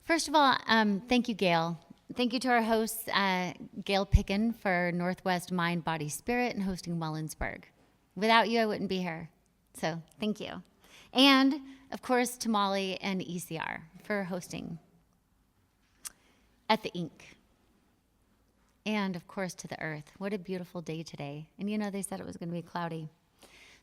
First of all, thank you, Gail. Thank you to our hosts, Gail Pickin for Northwest Mind, Body, Spirit, and hosting Wellensburg. Without you, I wouldn't be here. So thank you. And, of course, to Molly and ECR for hosting at the Ink. And, of course, to the Earth. What a beautiful day today. And, they said it was going to be cloudy.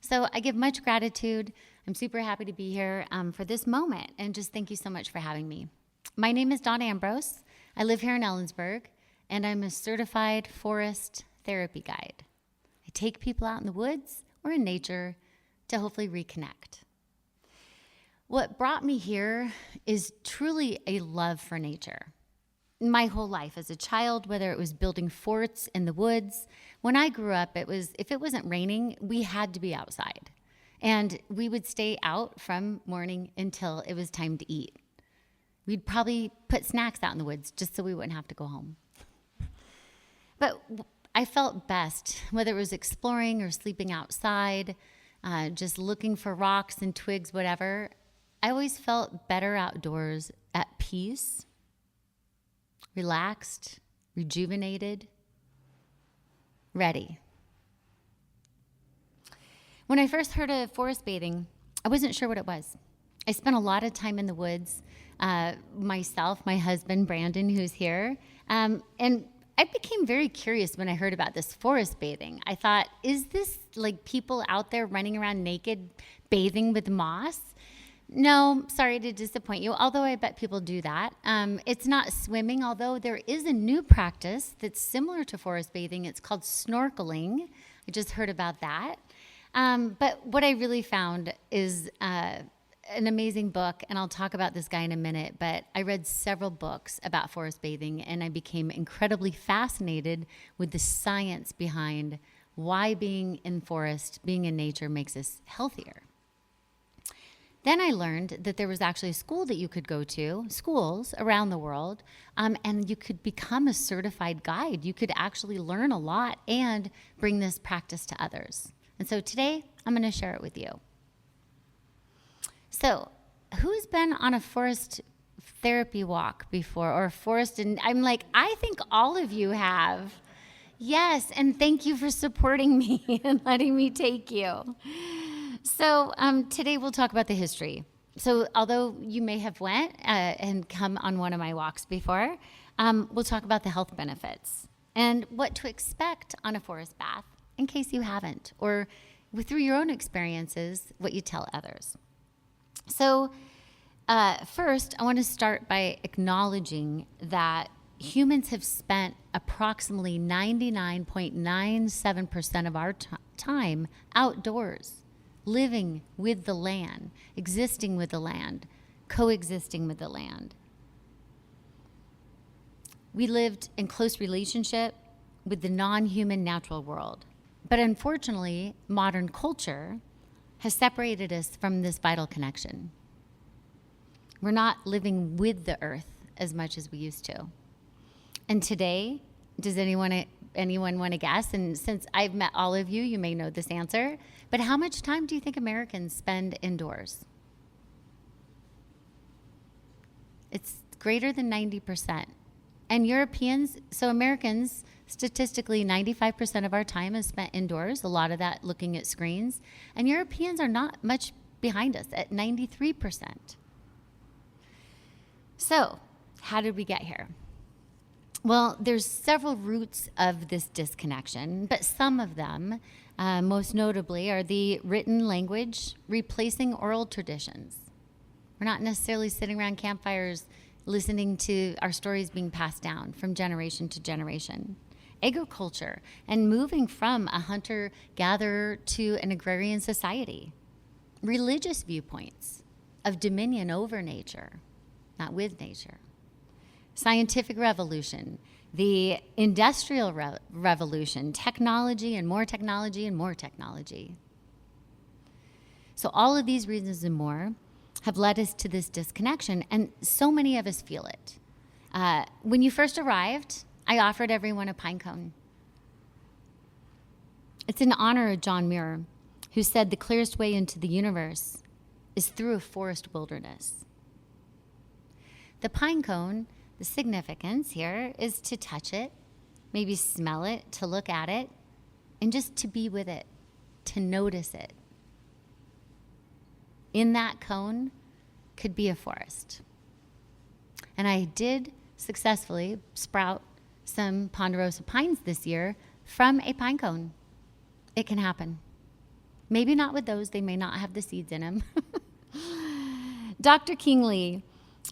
So I give much gratitude. I'm super happy to be here for this moment. And just thank you so much for having me. My name is Dawn Ambrose. I live here in Ellensburg, and I'm a certified forest therapy guide. I take people out in the woods or in nature to hopefully reconnect. What brought me here is truly a love for nature. My whole life as a child, whether it was building forts in the woods, when I grew up, if it wasn't raining, we had to be outside. And we would stay out from morning until it was time to eat. We'd probably put snacks out in the woods just so we wouldn't have to go home. But I felt best, whether it was exploring or sleeping outside, just looking for rocks and twigs, whatever. I always felt better outdoors, at peace, relaxed, rejuvenated, ready. When I first heard of forest bathing, I wasn't sure what it was. I spent a lot of time in the woods, myself, my husband, Brandon, who's here, and I became very curious when I heard about this forest bathing. I thought, is this like people out there running around naked, bathing with moss? No, sorry to disappoint you, although I bet people do that. It's not swimming, although there is a new practice that's similar to forest bathing. It's called snorkeling. I just heard about that. But what I really found is an amazing book, and I'll talk about this guy in a minute, but I read several books about forest bathing, and I became incredibly fascinated with the science behind why being in forest, being in nature makes us healthier. Then I learned that there was actually a school that you could go to, schools around the world, and you could become a certified guide. You could actually learn a lot and bring this practice to others. And so today, I'm going to share it with you. So, who's been on a forest therapy walk before, or a forest? And I'm like, I think all of you have. Yes, and thank you for supporting me and letting me take you. So today we'll talk about the history. So although you may have went and come on one of my walks before, we'll talk about the health benefits and what to expect on a forest bath in case you haven't, or through your own experiences, what you tell others. So first, I want to start by acknowledging that humans have spent approximately 99.97% of our time outdoors, living with the land, existing with the land, coexisting with the land. We lived in close relationship with the non-human natural world. But unfortunately, modern culture has separated us from this vital connection. We're not living with the earth as much as we used to. And today, does anyone want to guess? And since I've met all of you, you may know this answer. But how much time do you think Americans spend indoors? It's greater than 90%. And Europeans, so Americans, statistically 95% of our time is spent indoors, a lot of that looking at screens. And Europeans are not much behind us at 93%. So, how did we get here? Well, there's several roots of this disconnection, but some of them, most notably, are the written language replacing oral traditions. We're not necessarily sitting around campfires listening to our stories being passed down from generation to generation. Agriculture and moving from a hunter-gatherer to an agrarian society. Religious viewpoints of dominion over nature, not with nature. Scientific revolution, the industrial revolution, technology and more technology and more technology. So all of these reasons and more have led us to this disconnection, and so many of us feel it. When you first arrived, I offered everyone a pine cone. It's in honor of John Muir, who said the clearest way into the universe is through a forest wilderness. The pine cone, the significance here is to touch it, maybe smell it, to look at it, and just to be with it, to notice it. In that cone could be a forest. And I did successfully sprout some ponderosa pines this year from a pine cone. It can happen. Maybe not with those. They may not have the seeds in them. Dr. Kingley.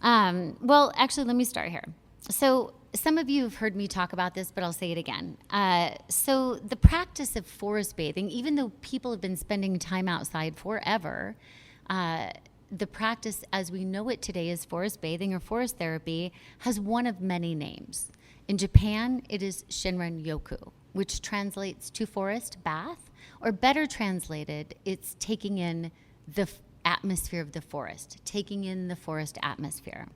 Well, actually, let me start here. So some of you have heard me talk about this, but I'll say it again. So the practice of forest bathing, even though people have been spending time outside forever, the practice as we know it today as forest bathing or forest therapy has one of many names. In Japan, it is Shinrin Yoku, which translates to forest bath, or better translated, it's taking in the atmosphere of the forest, taking in the forest atmosphere.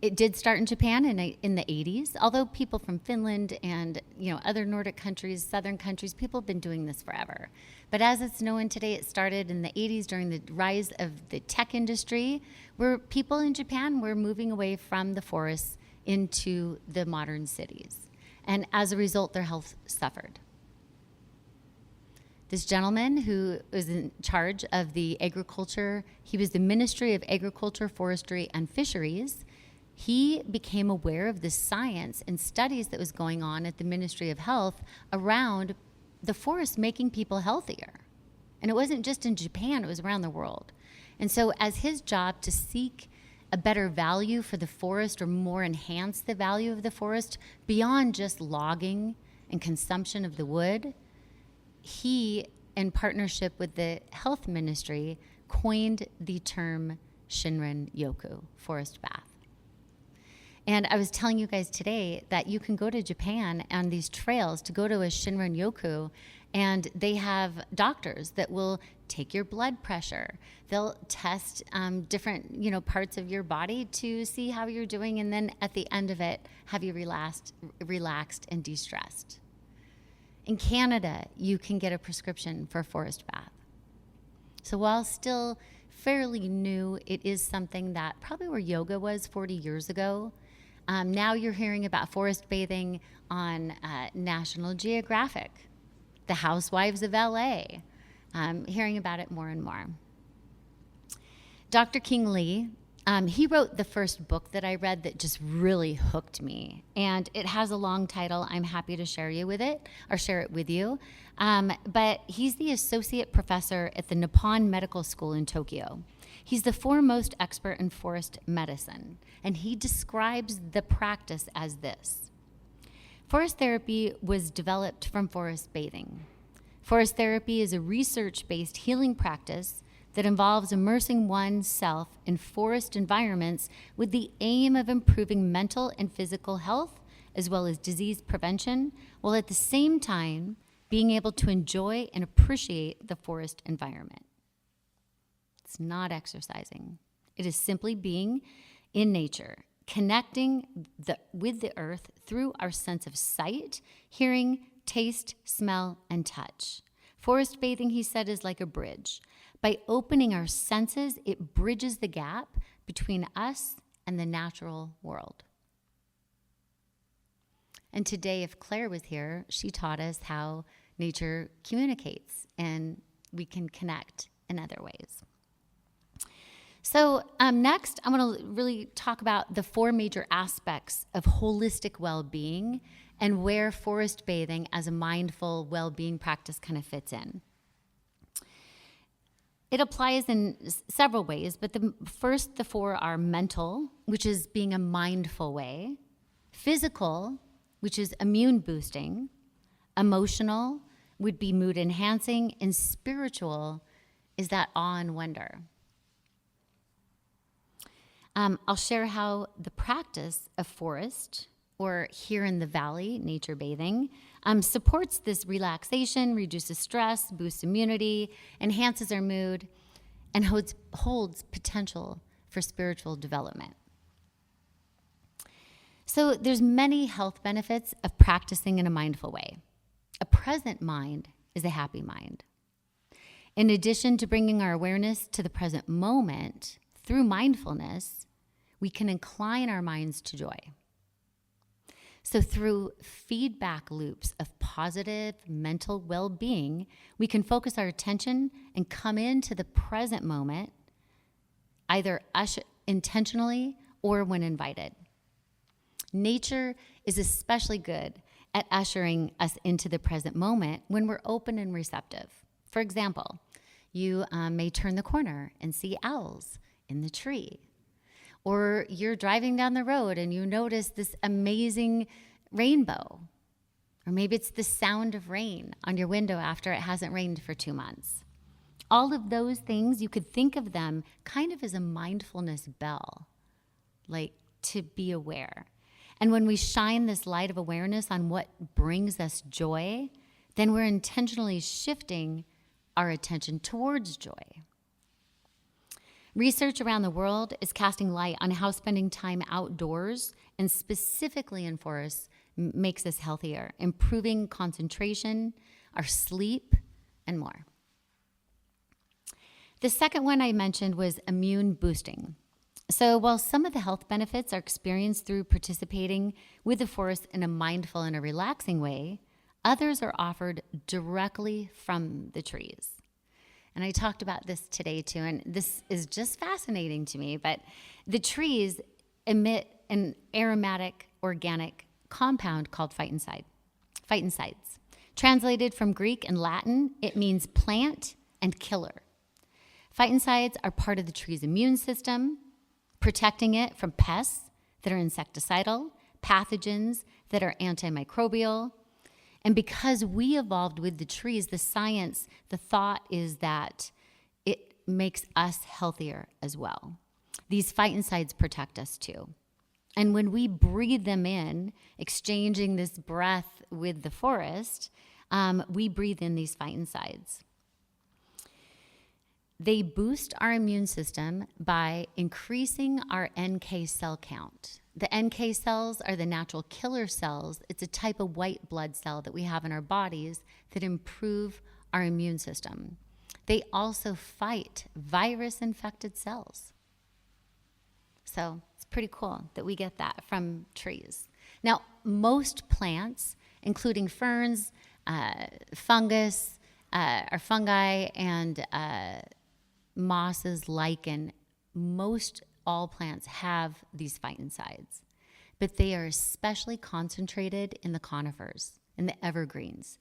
It did start in Japan in the 80s, although people from Finland and other Nordic countries, southern countries, people have been doing this forever. But as it's known today, it started in the 80s during the rise of the tech industry, where people in Japan were moving away from the forests into the modern cities. And as a result, their health suffered. This gentleman who was in charge of the agriculture, he was the Ministry of Agriculture, Forestry, and Fisheries. He became aware of the science and studies that was going on at the Ministry of Health around the forest making people healthier. And it wasn't just in Japan, it was around the world. And so as his job to seek a better value for the forest or more enhance the value of the forest beyond just logging and consumption of the wood, he, in partnership with the health ministry, coined the term Shinrin Yoku, forest bath. And I was telling you guys today that you can go to Japan on these trails to go to a Shinrin Yoku, and they have doctors that will take your blood pressure. They'll test different parts of your body to see how you're doing, and then at the end of it, have you relaxed and de-stressed. In Canada, you can get a prescription for a forest bath. So while still fairly new, it is something that probably where yoga was 40 years ago. Now you're hearing about forest bathing on National Geographic, the Housewives of LA, hearing about it more and more. Dr. King Lee, he wrote the first book that I read that just really hooked me. And it has a long title. I'm happy to share it with you. But he's the associate professor at the Nippon Medical School in Tokyo. He's the foremost expert in forest medicine, and he describes the practice as this. Forest therapy was developed from forest bathing. Forest therapy is a research-based healing practice that involves immersing oneself in forest environments with the aim of improving mental and physical health, as well as disease prevention, while at the same time being able to enjoy and appreciate the forest environment. It's not exercising. It is simply being in nature, connecting with the earth through our sense of sight, hearing, taste, smell, and touch. Forest bathing, he said, is like a bridge. By opening our senses, it bridges the gap between us and the natural world. And today, if Claire was here, she taught us how nature communicates and we can connect in other ways. So next, I'm going to really talk about the 4 major aspects of holistic well-being and where forest bathing as a mindful well-being practice kind of fits in. It applies in several ways, but the 4 are mental, which is being a mindful way, physical, which is immune boosting, emotional would be mood enhancing, and spiritual is that awe and wonder. I'll share how the practice of forest, or here in the valley, nature bathing, supports this relaxation, reduces stress, boosts immunity, enhances our mood, and holds potential for spiritual development. So there's many health benefits of practicing in a mindful way. A present mind is a happy mind. In addition to bringing our awareness to the present moment through mindfulness, we can incline our minds to joy. So through feedback loops of positive mental well-being, we can focus our attention and come into the present moment, either intentionally or when invited. Nature is especially good at ushering us into the present moment when we're open and receptive. For example, you may turn the corner and see owls in the tree. Or you're driving down the road and you notice this amazing rainbow. Or maybe it's the sound of rain on your window after it hasn't rained for 2 months. All of those things, you could think of them kind of as a mindfulness bell, like to be aware. And when we shine this light of awareness on what brings us joy, then we're intentionally shifting our attention towards joy. Research around the world is casting light on how spending time outdoors, and specifically in forests, makes us healthier, improving concentration, our sleep, and more. The second one I mentioned was immune boosting. So while some of the health benefits are experienced through participating with the forest in a mindful and a relaxing way, others are offered directly from the trees. And I talked about this today too, and this is just fascinating to me, but the trees emit an aromatic organic compound called phytoncides. Translated from Greek and Latin, it means plant and killer. Phytoncides are part of the tree's immune system, protecting it from pests that are insecticidal, pathogens that are antimicrobial. And because we evolved with the trees, the science, the thought is that it makes us healthier as well. These phytoncides protect us too. And when we breathe them in, exchanging this breath with the forest, we breathe in these phytoncides. They boost our immune system by increasing our NK cell count. The NK cells are the natural killer cells. It's a type of white blood cell that we have in our bodies that improve our immune system. They also fight virus-infected cells. So it's pretty cool that we get that from trees. Now, most plants, including ferns, fungus, or fungi, and mosses, lichen, most all plants have these phytoncides, but they are especially concentrated in the conifers, in the evergreens,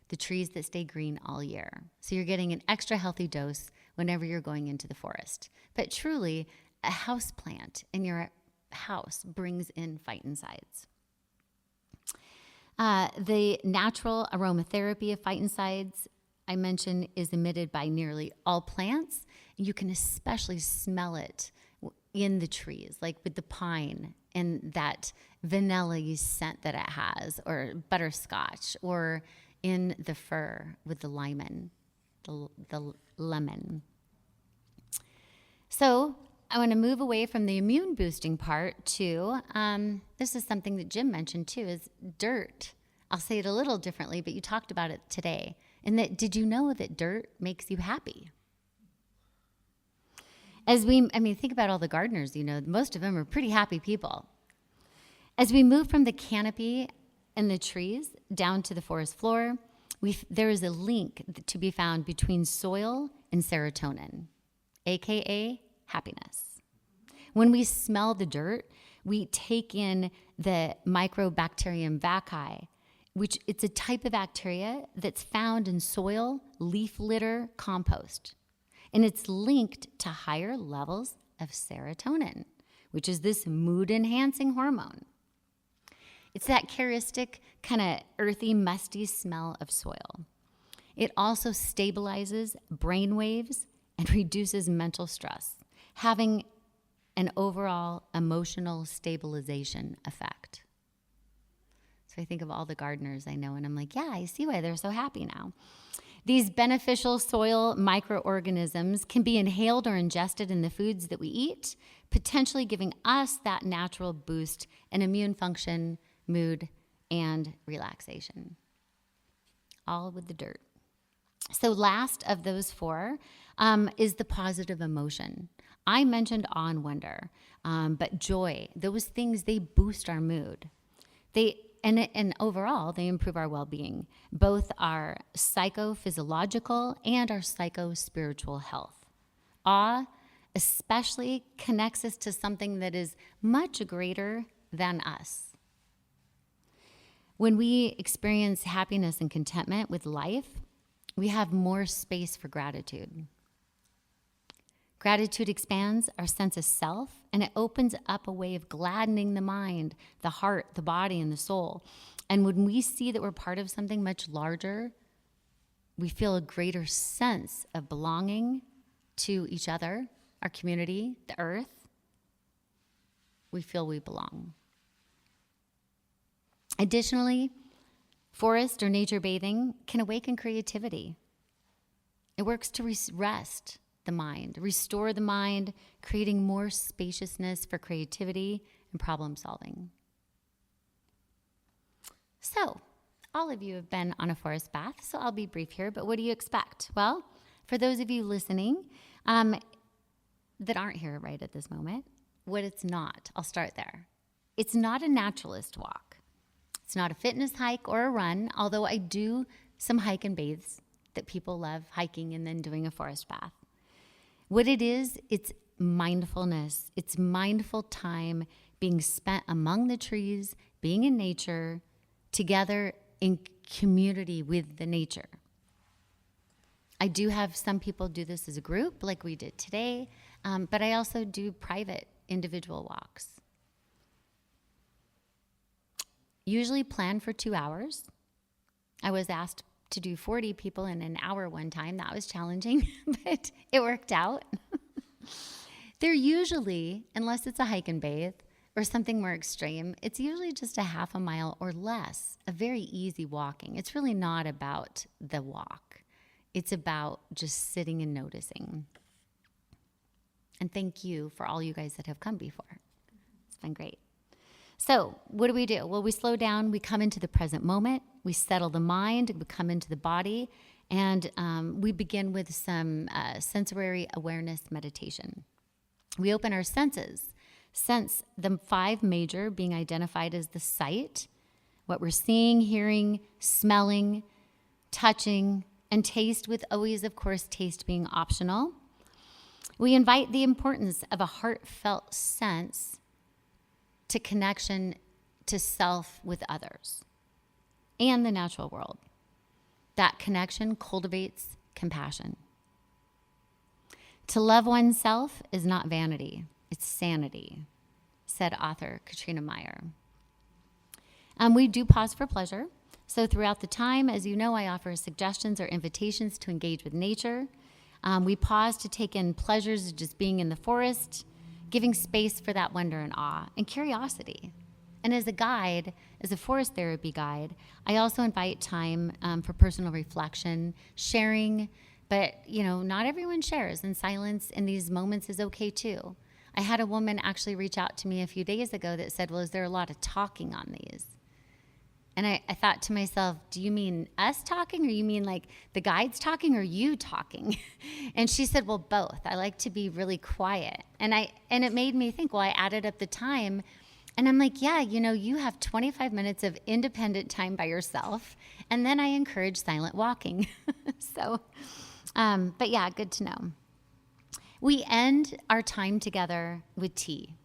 the trees that stay green all year. So you're getting an extra healthy dose whenever you're going into the forest. But truly, a house plant in your house brings in phytoncides. The natural aromatherapy of phytoncides, I mentioned, is emitted by nearly all plants. You can especially smell it in the trees, like with the pine and that vanilla scent that it has, or butterscotch, or in the fir with the lemon. So I want to move away from the immune boosting part to, this is something that Jim mentioned too, is dirt. I'll say it a little differently, but you talked about it today. And that, did you know that dirt makes you happy? Think about all the gardeners, most of them are pretty happy people. As we move from the canopy and the trees down to the forest floor, there is a link to be found between soil and serotonin, AKA happiness. When we smell the dirt, we take in the Mycobacterium vaccae, which it's a type of bacteria that's found in soil, leaf litter, compost. And it's linked to higher levels of serotonin, which is this mood-enhancing hormone. It's that characteristic kind of earthy, musty smell of soil. It also stabilizes brain waves and reduces mental stress, having an overall emotional stabilization effect. So I think of all the gardeners I know, and I'm like, yeah, I see why they're so happy now. These beneficial soil microorganisms can be inhaled or ingested in the foods that we eat, potentially giving us that natural boost in immune function, mood, and relaxation. All with the dirt. So last of those four is the positive emotion. I mentioned awe and wonder, but joy, those things, they boost our mood. And overall, they improve our well-being, both our psychophysiological and our psycho-spiritual health. Awe especially connects us to something that is much greater than us. When we experience happiness and contentment with life, we have more space for gratitude. Gratitude expands our sense of self, and it opens up a way of gladdening the mind, the heart, the body, and the soul. And when we see that we're part of something much larger, we feel a greater sense of belonging to each other, our community, the earth. We feel we belong. Additionally, forest or nature bathing can awaken creativity. It works to rest the mind, restore the mind, creating more spaciousness for creativity and problem solving. So, all of you have been on a forest bath, so I'll be brief here, but what do you expect? Well, for those of you listening that aren't here right at this moment, what it's not, I'll start there. It's not a naturalist walk. It's not a fitness hike or a run, although I do some hike and bathes that people love, hiking and then doing a forest bath. What it is, it's mindfulness. It's mindful time being spent among the trees, being in nature, together in community with the nature. I do have some people do this as a group, like we did today, but I also do private individual walks. Usually plan for 2 hours. I was asked to do 40 people in an hour one time. That was challenging, but it worked out. They're usually, unless it's a hike and bathe or something more extreme, it's usually just a half a mile or less, a very easy walking. It's really not about the walk. It's about just sitting and noticing. And thank you for all you guys that have come before. It's been great. So what do? Well, we slow down, we come into the present moment, we settle the mind, we come into the body, and we begin with some sensory awareness meditation. We open our senses, sense the 5 major being identified as the sight, what we're seeing, hearing, smelling, touching, and taste, with always, of course, taste being optional. We invite the importance of a heartfelt sense to connection to self with others and the natural world. That connection cultivates compassion. To love oneself is not vanity, it's sanity, said author Katrina Meyer. We do pause for pleasure. So throughout the time, as you know, I offer suggestions or invitations to engage with nature. We pause to take in pleasures of just being in the forest, giving space for that wonder and awe and curiosity. And as a guide, as a forest therapy guide, I also invite time for personal reflection, sharing, but not everyone shares, and silence in these moments is okay too. I had a woman actually reach out to me a few days ago that said, well, is there a lot of talking on these? And I thought to myself, do you mean us talking, or you mean like the guides talking, or you talking? And she said, well, both. I like to be really quiet. And it made me think, well, I added up the time, and I'm like, yeah, you have 25 minutes of independent time by yourself, and then I encourage silent walking. So, but yeah, good to know. We end our time together with tea.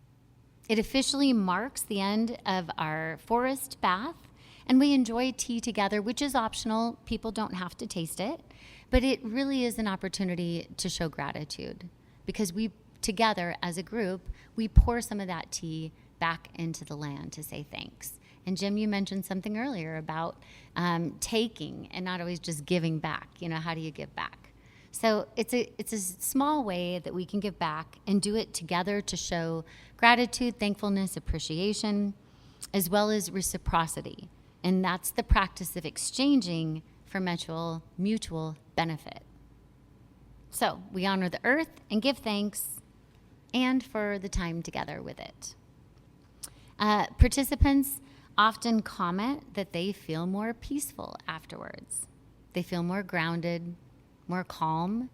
It officially marks the end of our forest bath. And we enjoy tea together, which is optional. People don't have to taste it. But it really is an opportunity to show gratitude, because we, together as a group, we pour some of that tea back into the land to say thanks. And Jim, you mentioned something earlier about taking and not always just giving back. How do you give back? So it's a small way that we can give back and do it together to show gratitude, thankfulness, appreciation, as well as reciprocity. And that's the practice of exchanging for mutual benefit. So we honor the earth and give thanks, and for the time together with it. Participants often comment that they feel more peaceful afterwards. They feel more grounded, more calm,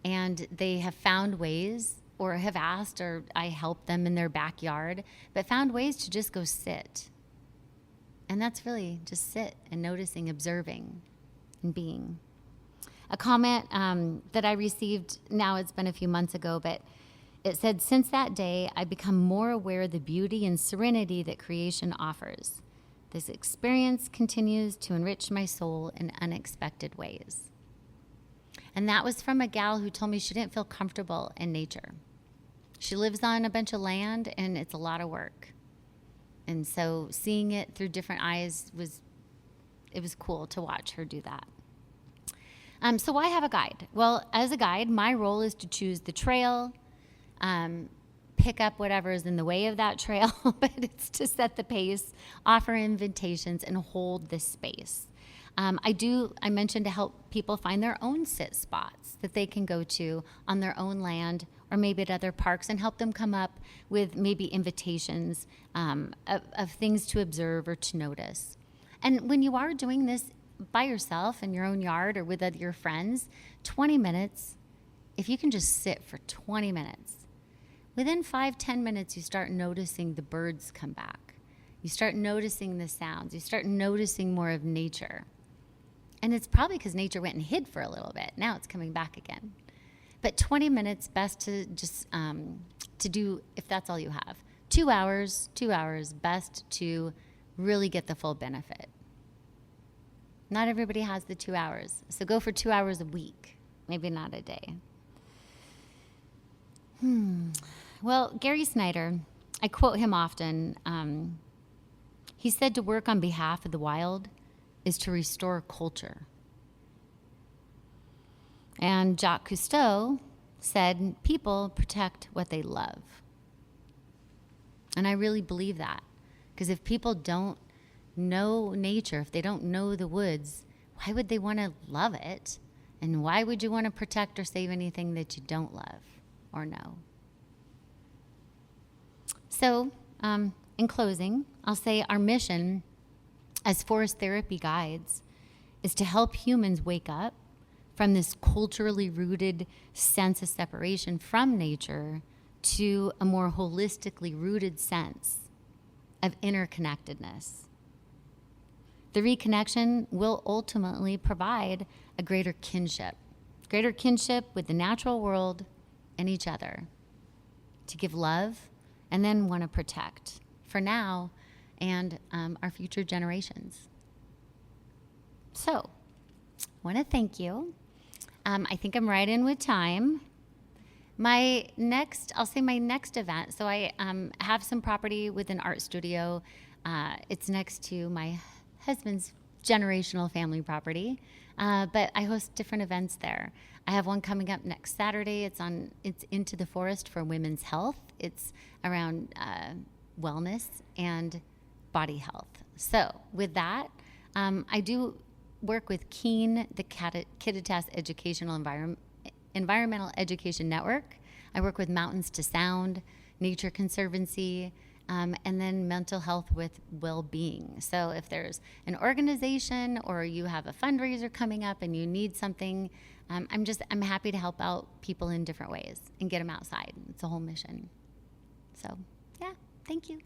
and they have found ways or have asked, or I help them in their backyard, but found ways to just go sit. And that's really just sit and noticing, observing, and being. A comment that I received, now it's been a few months ago, but it said, since that day, I've become more aware of the beauty and serenity that creation offers. This experience continues to enrich my soul in unexpected ways. And that was from a gal who told me she didn't feel comfortable in nature. She lives on a bunch of land, and it's a lot of work. And so seeing it through different eyes was cool to watch her do that. So why have a guide? Well, as a guide, my role is to choose the trail, pick up whatever is in the way of that trail, but it's to set the pace, offer invitations, and hold the space. I mentioned to help people find their own sit spots that they can go to on their own land or maybe at other parks, and help them come up with maybe invitations of things to observe or to notice. And when you are doing this by yourself in your own yard or with your friends, 20 minutes, if you can just sit for 20 minutes, within 5-10 minutes, you start noticing the birds come back. You start noticing the sounds. You start noticing more of nature. And it's probably because nature went and hid for a little bit. Now it's coming back again. But 20 minutes, best to just to do, if that's all you have. 2 hours, best to really get the full benefit. Not everybody has the 2 hours. So go for 2 hours a week, maybe not a day. Well, Gary Snyder, I quote him often. He said to work on behalf of the wild is to restore culture. And Jacques Cousteau said, people protect what they love. And I really believe that. Because if people don't know nature, if they don't know the woods, why would they want to love it? And why would you want to protect or save anything that you don't love or know? So, in closing, I'll say our mission as forest therapy guides is to help humans wake up from this culturally rooted sense of separation from nature to a more holistically rooted sense of interconnectedness. The reconnection will ultimately provide a greater kinship with the natural world and each other, to give love and then want to protect for now and our future generations. So, I want to thank you. I think I'm right in with time. My next event, so I have some property with an art studio. It's next to my husband's generational family property, but I host different events there. I have one coming up next Saturday. It's Into the Forest for Women's Health. It's around wellness and body health. So with that, I do work with KEEN, the Kittitas Educational Environmental Education Network. I work with Mountains to Sound, Nature Conservancy, and then mental health with well-being. So if there's an organization or you have a fundraiser coming up and you need something, I'm happy to help out people in different ways and get them outside. It's a whole mission. So, yeah, thank you.